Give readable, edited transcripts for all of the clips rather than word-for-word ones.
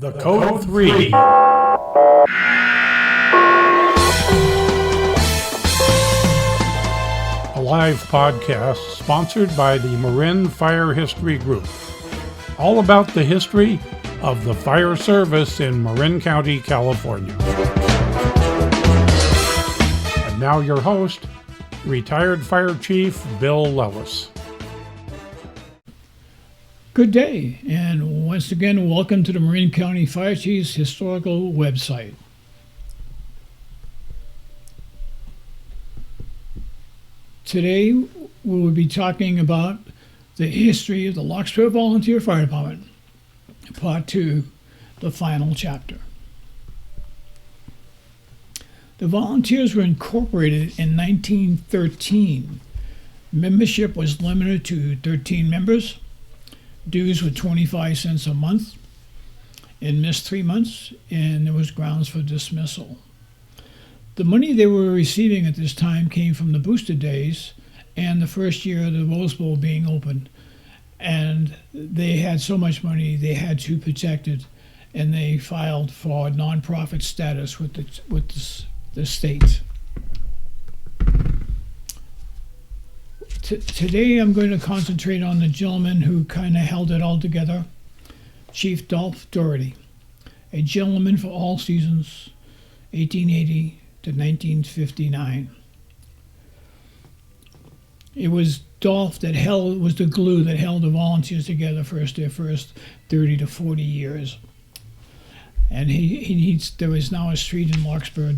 The Code 3. A live podcast sponsored by the Marin Fire History Group. All about the history of the fire service in Marin County, California. And now your host, retired Fire Chief Bill Lellis. Good day, and once again, welcome to the Marin County Fire Chief's historical website. Today, we will be talking about the history of the Larkspur Volunteer Fire Department, Part 2, the final chapter. The volunteers were incorporated in 1913. Membership was limited to 13 members. Dues were 25 cents a month, and missed 3 months, and there was grounds for dismissal. The money they were receiving at this time came from the booster days and the first year of the Rose Bowl being opened. And they had so much money they had to protect it, and they filed for nonprofit status with the state. Today I'm going to concentrate on the gentleman who kind of held it all together, Chief Dolph Doherty, a gentleman for all seasons, 1880 to 1959. It was Dolph that was the glue that held the volunteers together for their first 30 to 40 years. And there is now a street in Larkspur,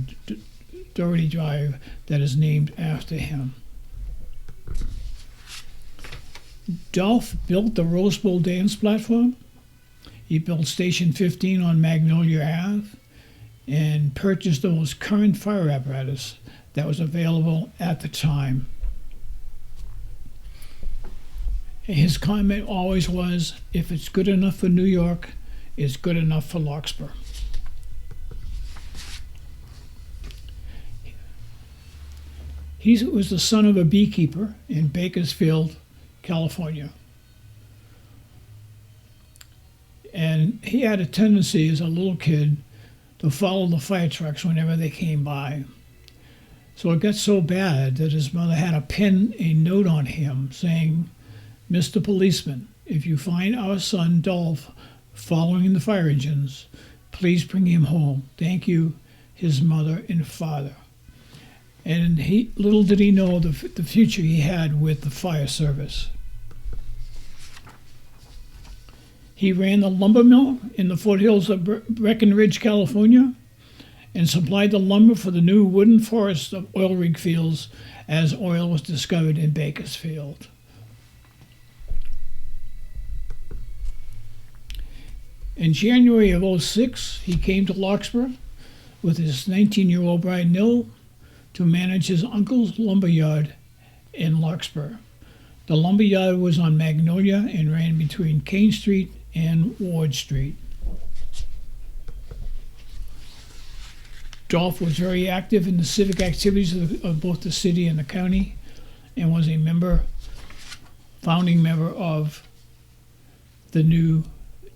Doherty Drive, that is named after him. Dolph built the Rose Bowl dance platform. He built Station 15 on Magnolia Ave and purchased the most current fire apparatus that was available at the time. His comment always was, if it's good enough for New York, it's good enough for Larkspur. He was the son of a beekeeper in Bakersfield, California. And he had a tendency as a little kid to follow the fire trucks whenever they came by. So it got so bad that his mother had to pin a note on him saying, "Mr. Policeman, if you find our son Dolph following the fire engines, please bring him home. Thank you, his mother and father." And little did he know the future he had with the fire service. He ran the lumber mill in the foothills of Breckenridge, California, and supplied the lumber for the new wooden forest of oil rig fields as oil was discovered in Bakersfield. In January of 2006, he came to Larkspur with his 19-year-old bride, Nil, to manage his uncle's lumber yard in Larkspur. The lumber yard was on Magnolia and ran between Kane Street and Ward Street. Dolph was very active in the civic activities of both the city and the county, and was a founding member of the new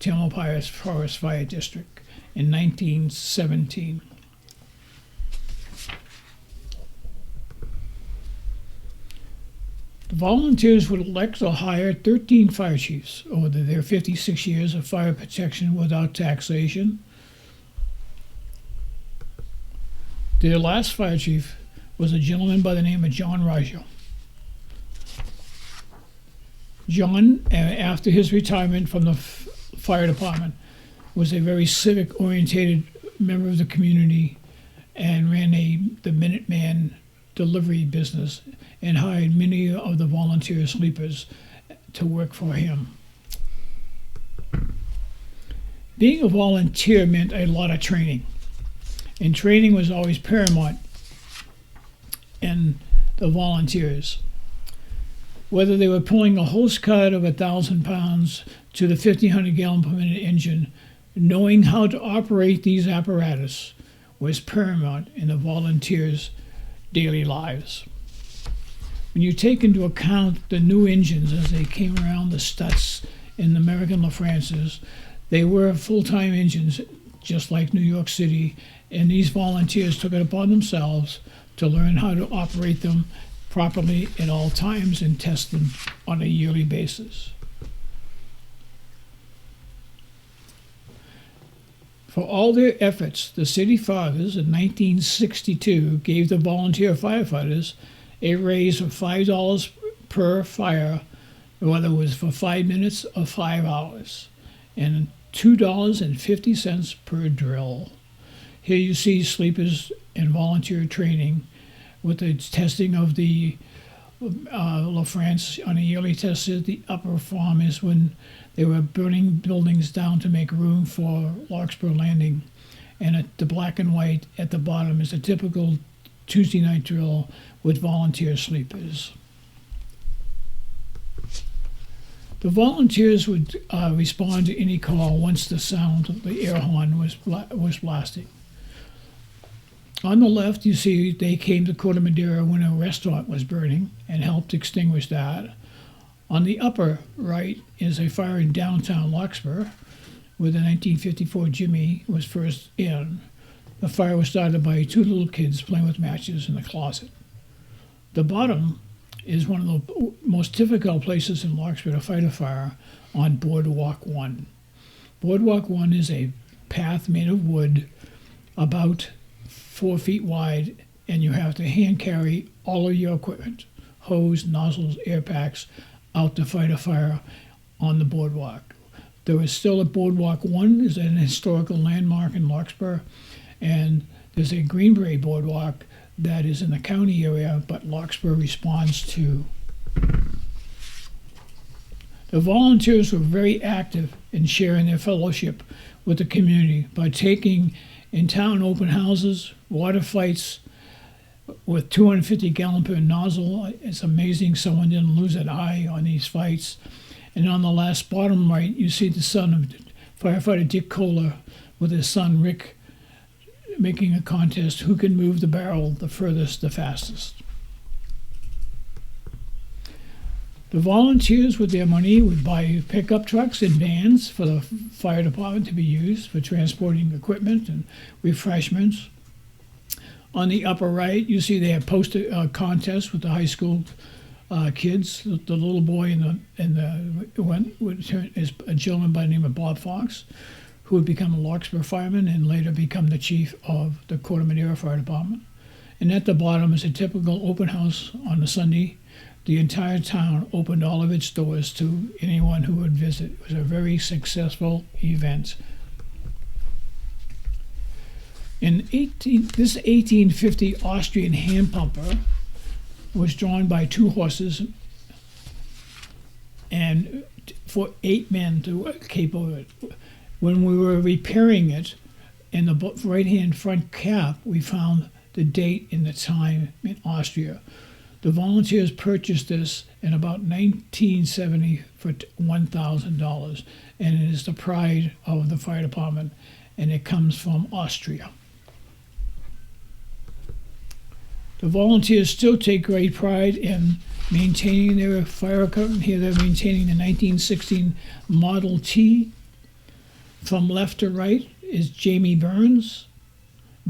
Tamalpais Forest Fire District in 1917. The volunteers would elect or hire 13 fire chiefs over their 56 years of fire protection without taxation. Their last fire chief was a gentleman by the name of John Raggio. John, after his retirement from the fire department, was a very civic-oriented member of the community and ran the Minuteman delivery business and hired many of the volunteer sleepers to work for him. Being a volunteer meant a lot of training, and training was always paramount in the volunteers. Whether they were pulling a hose cart of 1,000 pounds to the 1,500 gallon per minute engine, knowing how to operate these apparatus was paramount in the volunteers' daily lives. When you take into account the new engines as they came around, the Stutz and the American LaFrances, They were full-time engines, just like New York City, and these volunteers took it upon themselves to learn how to operate them properly at all times and test them on a yearly basis. For all their efforts, the city fathers in 1962 gave the volunteer firefighters a raise of $5 per fire, whether it was for 5 minutes or 5 hours, and $2.50 per drill. Here you see sleepers and volunteer training with the testing of the La France on a yearly test. The upper farm is when they were burning buildings down to make room for Larkspur Landing. And at the black and white at the bottom is a typical Tuesday night drill with volunteer sleepers. The volunteers would respond to any call once the sound of the air horn was blasting. On the left, you see they came to Corte Madera when a restaurant was burning and helped extinguish that. On the upper right is a fire in downtown Larkspur, where the 1954 Jimmy was first in. The fire was started by 2 little kids playing with matches in the closet. The bottom is one of the most difficult places in Larkspur to fight a fire on Boardwalk 1. Boardwalk 1 is a path made of wood about 4 feet wide, and you have to hand carry all of your equipment, hose, nozzles, air packs, out to fight a fire on the boardwalk. There is still a Boardwalk 1, is an historical landmark in Larkspur, and there's a Greenberry Boardwalk that is in the county area, but Larkspur responds to. The volunteers were very active in sharing their fellowship with the community by taking in town open houses, water fights with 250-gallon per nozzle. It's amazing someone didn't lose an eye on these fights. And on the last bottom right, you see the son of firefighter Dick Kohler with his son Rick making a contest who can move the barrel the furthest, the fastest. The volunteers with their money would buy pickup trucks and vans for the fire department to be used for transporting equipment and refreshments. On the upper right, you see they have posted contests with the high school kids. The little boy is a gentleman by the name of Bob Fox, who would become a Larkspur fireman and later become the chief of the Corte Madera Fire Department. And at the bottom is a typical open house on a Sunday. The entire town opened all of its doors to anyone who would visit. It was a very successful event. This 1850 Austrian hand pumper was drawn by 2 horses and for 8 men to capable of it. When we were repairing it, in the right-hand front cap, we found the date and the time in Austria. The volunteers purchased this in about 1970 for $1,000, and it is the pride of the fire department, and it comes from Austria. The volunteers still take great pride in maintaining their fire equipment. Here they're maintaining the 1916 Model T. From left to right is Jamie Burns,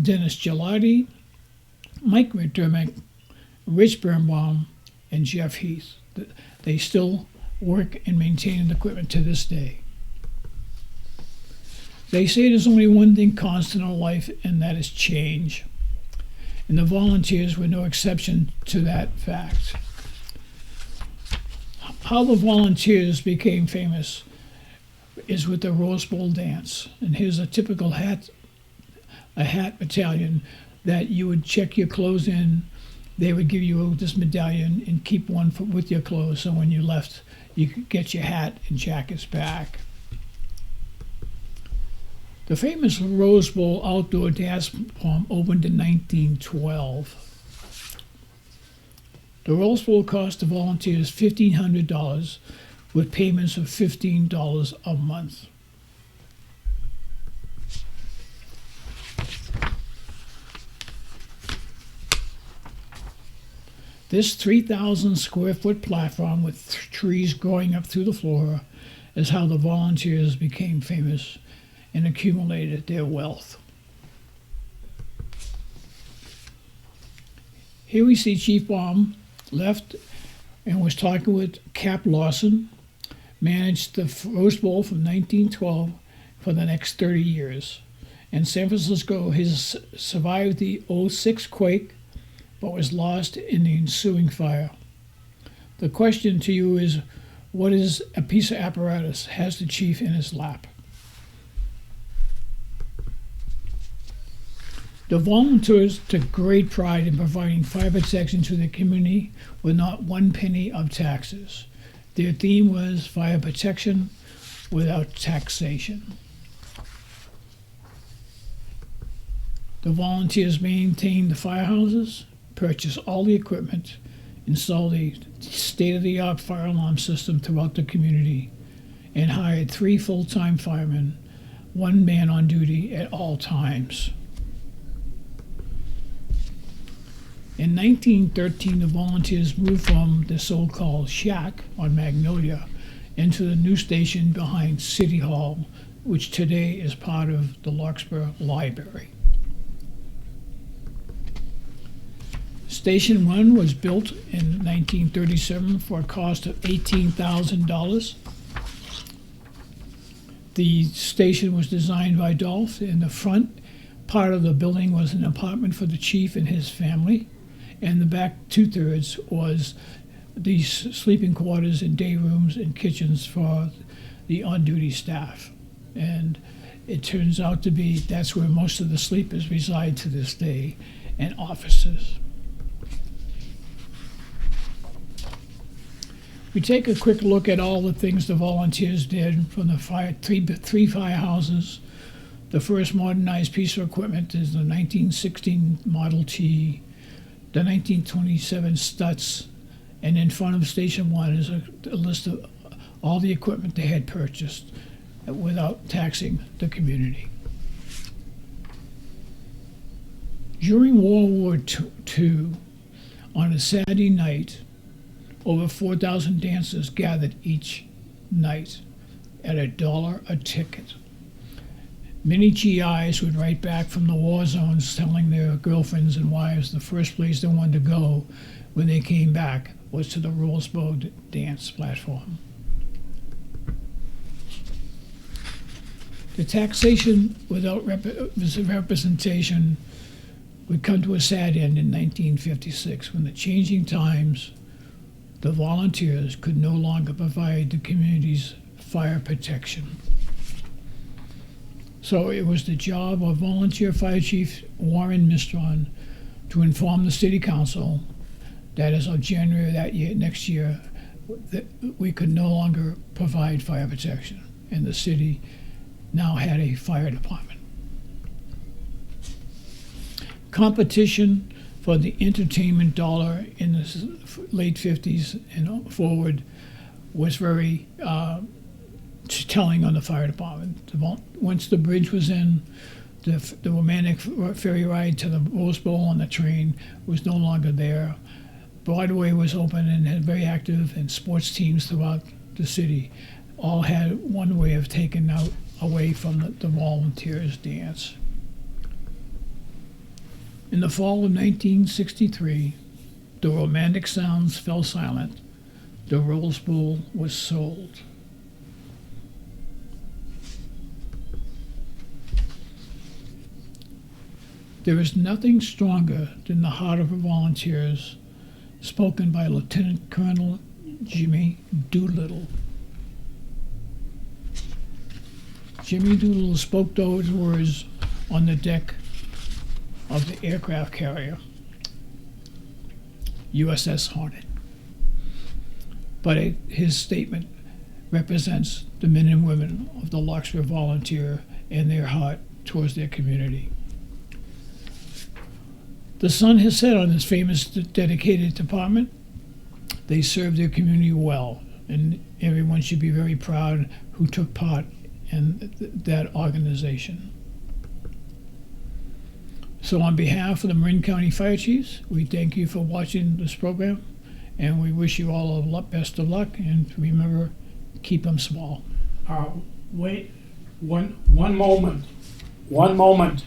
Dennis Gelati, Mike McDermott, Rich Birnbaum, and Jeff Heath. They still work and maintain the equipment to this day. They say there's only one thing constant in life, and that is change. And the volunteers were no exception to that fact. How the volunteers became famous is with the Rose Bowl dance. And here's a typical hat battalion that you would check your clothes in. They would give you this medallion and keep one with your clothes, so when you left, you could get your hat and jackets back. The famous Rose Bowl outdoor dance prom opened in 1912. The Rose Bowl cost the volunteers $1,500 with payments of $15 a month. This 3,000 square foot platform with trees growing up through the floor is how the volunteers became famous and accumulated their wealth. Here we see Chief Baum left and was talking with Cap Lawson, managed the Rose Bowl from 1912 for the next 30 years. And San Francisco has survived the '06 quake, but was lost in the ensuing fire. The question to you is, what is a piece of apparatus has the chief in his lap? The volunteers took great pride in providing fire protection to the community with not one penny of taxes. Their theme was fire protection without taxation. The volunteers maintained the firehouses, purchased all the equipment, installed a state-of-the-art fire alarm system throughout the community, and hired 3 full-time firemen, 1 man on duty at all times. In 1913, the volunteers moved from the so-called shack on Magnolia into the new station behind City Hall, which today is part of the Larkspur Library. Station 1 was built in 1937 for a cost of $18,000. The station was designed by Dolph. In the front part of the building was an apartment for the chief and his family, and the back 2/3 was these sleeping quarters and day rooms and kitchens for the on-duty staff. And it turns out to be that's where most of the sleepers reside to this day, and offices. We take a quick look at all the things the volunteers did from the three firehouses. The first modernized piece of equipment is the 1916 Model T, the 1927 Stutz, and in front of Station 1 is a list of all the equipment they had purchased without taxing the community. During World War II, on a Saturday night, over 4,000 dancers gathered each night at $1 a ticket. Many GIs would write back from the war zones telling their girlfriends and wives the first place they wanted to go when they came back was to the Rose Bowl dance platform. The taxation without representation would come to a sad end in 1956 when the changing times, the volunteers could no longer provide the community's fire protection. So it was the job of Volunteer Fire Chief Warren Mistron to inform the City Council that as of January next year, that we could no longer provide fire protection, and the city now had a fire department. Competition for the entertainment dollar in the late 50s and forward was very telling on the fire department. Once the bridge was in, the romantic ferry ride to the Rose Bowl on the train was no longer there. Broadway was open and had very active, and sports teams throughout the city all had one way of taking out away from the volunteers' dance. In the fall of 1963, the romantic sounds fell silent. The Rose Bowl was sold. There is nothing stronger than the heart of the volunteers, spoken by Lieutenant Colonel Jimmy Doolittle. Jimmy Doolittle spoke those words on the deck of the aircraft carrier, USS Hornet. But his statement represents the men and women of the Larkspur Volunteer and their heart towards their community. The sun has set on this famous dedicated department. They serve their community well, and everyone should be very proud who took part in that organization. So on behalf of the Marin County Fire Chiefs, we thank you for watching this program, and we wish you all best of luck, and remember, keep them small. Wait, one moment. One moment.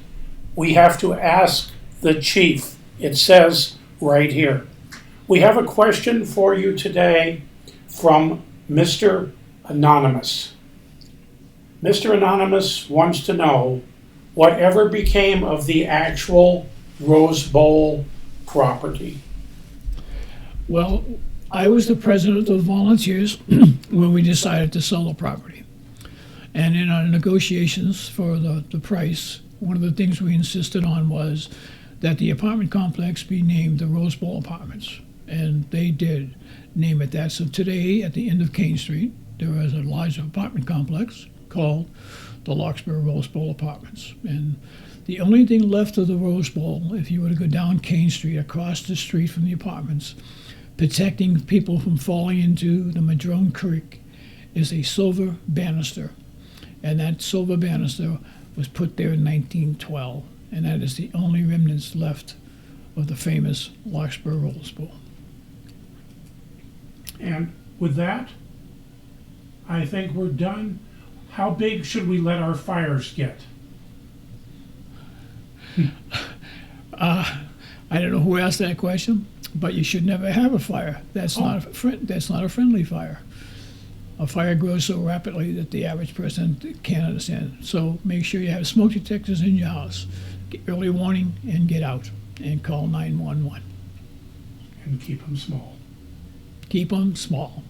We have to ask the chief. It says right here. We have a question for you today from Mr. Anonymous. Mr. Anonymous wants to know whatever became of the actual Rose Bowl property. Well, I was the president of the volunteers when we decided to sell the property. And in our negotiations for the price, one of the things we insisted on was that the apartment complex be named the Rose Bowl Apartments. And they did name it that. So today, at the end of Kane Street, there is a large apartment complex called the Larkspur Rose Bowl Apartments. And the only thing left of the Rose Bowl, if you were to go down Kane Street, across the street from the apartments, protecting people from falling into the Madrone Creek, is a silver banister. And that silver banister was put there in 1912. And that is the only remnants left of the famous Larkspur Rose Bowl. And with that, I think we're done. How big should we let our fires get? I don't know who asked that question, but you should never have a fire. That's not a friendly fire. A fire grows so rapidly that the average person can't understand. So make sure you have smoke detectors in your house. Get early warning and get out and call 911. And keep them small. Keep them small.